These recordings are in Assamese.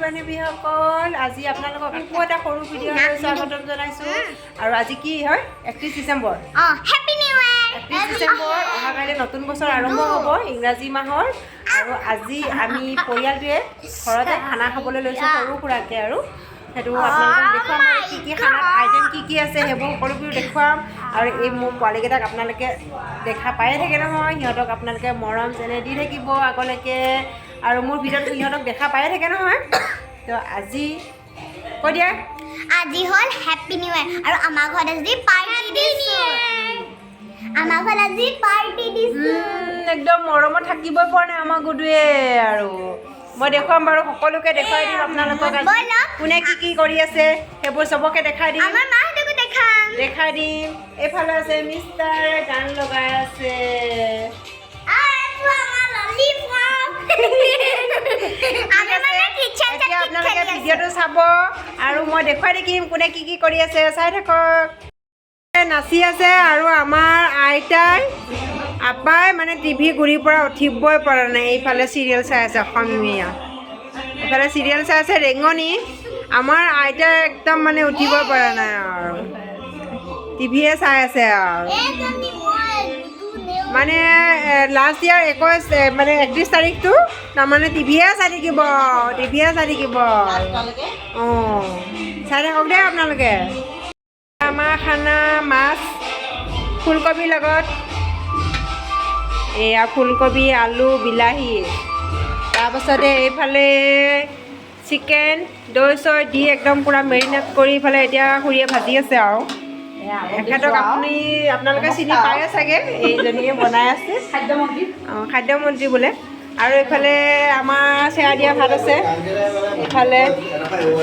বান্ধৱীসকল আজি আপোনালোকক আকৌ এটা সৰু ভিডিঅ'লৈ স্বাগতম জনাইছোঁ আৰু আজি কি হয় 31 ডিচেম্বৰ হেপী নিউ ইয়াৰ 31 ডিচেম্বৰ অহাকালি নতুন বছৰ আৰম্ভ হ'ব ইংৰাজী মাহৰ আৰু আজি আমি পৰিয়ালটোৱে ঘৰতে খানা খাবলৈ লৈছোঁ সৰু সুৰাকৈ আৰু সেইটো আপোনালোকক দেখুৱাম আৰু কি খানাত আইটেম কি আছে সেইবোৰ সকলোবোৰ দেখুৱাম আৰু এই মোৰ পোৱালীকেইটাক আপোনালোকে দেখা পায়ে থাকে নহয় সিহঁতক আপোনালোকে মৰম চেনেহ দি থাকিব আগলৈকে আৰু মোৰ ভিডিঅ'টো সিহঁতক দেখা পায়ে থাকে নহয় তো আজি কৈ দিয়া আজি হ'ল হেপী নিউ ইয়াৰ আৰু আমাৰ ঘৰত আজি পাৰ্টি দিছোঁ আমাৰ ঘৰত আজি পাৰ্টি দিছোঁ একদম মৰমত থাকিবই পৰা নাই আমাৰ গুডুৱে আৰু মই দেখুৱাম বাৰু সকলোকে দেখুৱাই দিম আপোনালোকক কোনে কি কৰি আছে সেইবোৰ চবকে দেখাই দিম আমাৰ মাহঁতকো দেখাই দিম এইফালে আছে মিষ্টাৰ গান লগাই আছে আপোনালোকে ভিডিঅ'টো চাব আৰু মই দেখুৱাই দেখিম কোনে কি কৰি আছে চাই থাকক নাচি আছে আৰু আমাৰ আইতাই আপাই মানে টিভি গুৰিৰ পৰা উঠিবই পৰা নাই এইফালে চিৰিয়েল চাই আছে অসমীয়া এইফালে চিৰিয়েল চাই আছে ৰেঙনি আমাৰ আইতাই একদম মানে উঠিবই পৰা নাই আৰু টিভিয়ে চাই আছে আৰু মানে লাষ্ট ইয়াৰ 21 মানে 31 তাৰিখটো তাৰমানে টিভিয়ে চাই থাকিব অঁ চাই থাকক দেই আপোনালোকে আমাৰ খানা মাছ ফুলকবিৰ লগত এয়া ফুলকবি আলু বিলাহী তাৰপাছতে এইফালে চিকেন দৈ চৈ দি একদম পূৰা মেৰিনেট কৰি ইফালে এতিয়া খুৰীয়ে ভাজি আছে আৰু এখেতক আপোনালোকে চিনি পায়ে চাগে এইজনীয়ে বনাই আছে খাদ্যমন্ত্ৰী বোলে আৰু এইফালে আমাৰ চেৱা দিয়া ভাত আছে এইফালে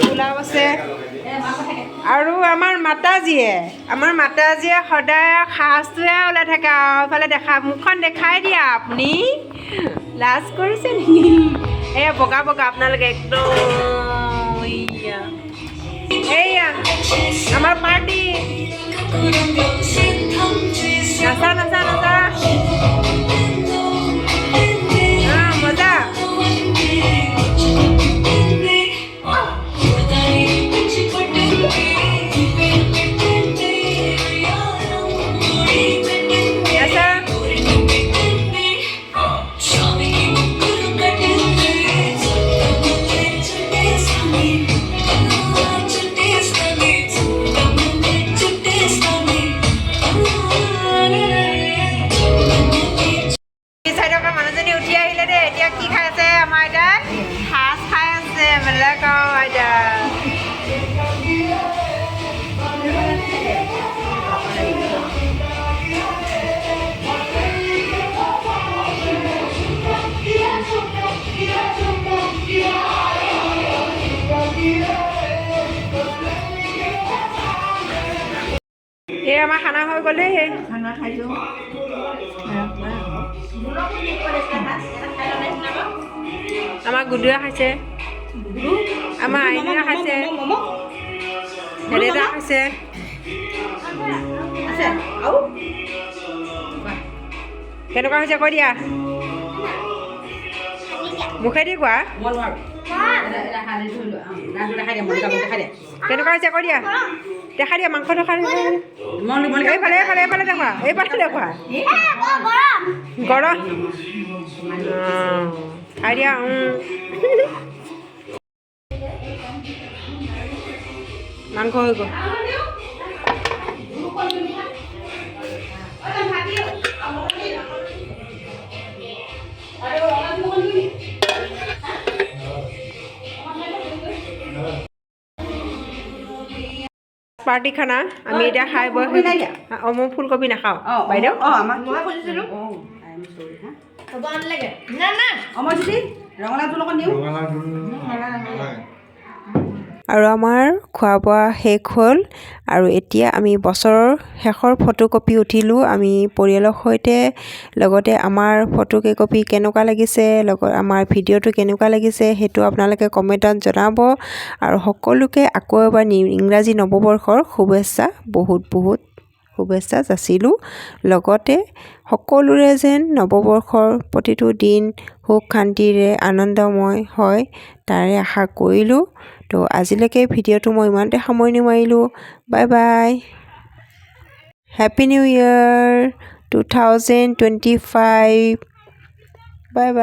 পোলাও আছে আৰু আমাৰ মাতাজীয়ে সদায় সাজটোহে ওলাই থাকে আৰু এইফালে মুখখন দেখাই দিয়া আপুনি লাজ কৰিছে নেকি এয়া বগা আপোনালোকে একদম এইয়া আমাৰ পাৰ্টি নাচা মজা এই আমাৰ খানা হৈ গ'লে খানা খাইছোঁ আমাৰ গুডুৱে খাইছে আমাৰ আইনুৱে খাইছে হেৰিটা খাইছে কেনেকুৱা হৈছে কৈ দিয়া মুখেদি কোৱা কেনেকুৱা হৈছে কৈ দিয়া দেখাই দিয়া মাংস দেখাই এইফালে দেখুৱা গৰম খাই দিয়া মাংস হৈ গ'ল পাৰ্টি খানা আমি এতিয়া খাই বৈ মই ফুলকবি নাখাওঁ বাইদেউ আৰু আমাৰ খোৱা বোৱা শেষ হ'ল আৰু এতিয়া আমি বছৰৰ শেষৰ ফটোকপি উঠিলোঁ আমি পৰিয়ালৰ সৈতে লগতে আমাৰ ফটোকপি কেনেকুৱা লাগিছে আমাৰ ভিডিঅ'টো কেনেকুৱা লাগিছে সেইটো আপোনালোকে কমেণ্টত জনাব আৰু সকলোকে আকৌ এবাৰ ইংৰাজী নৱবৰ্ষৰ শুভেচ্ছা বহুত শুভেচ্ছা যাচিলোঁ। লগতে সকলোৰে যেন নৱবৰ্ষৰ প্ৰতিটো দিন সুখ শান্তিৰে আনন্দময় হয় তাৰে আশা কৰিলোঁ। তো আজিলৈকে ভিডিঅ'টো মই ইমানতে সামৰণি মাৰিলোঁ। Bye bye. Happy new year 2025। Bye bye.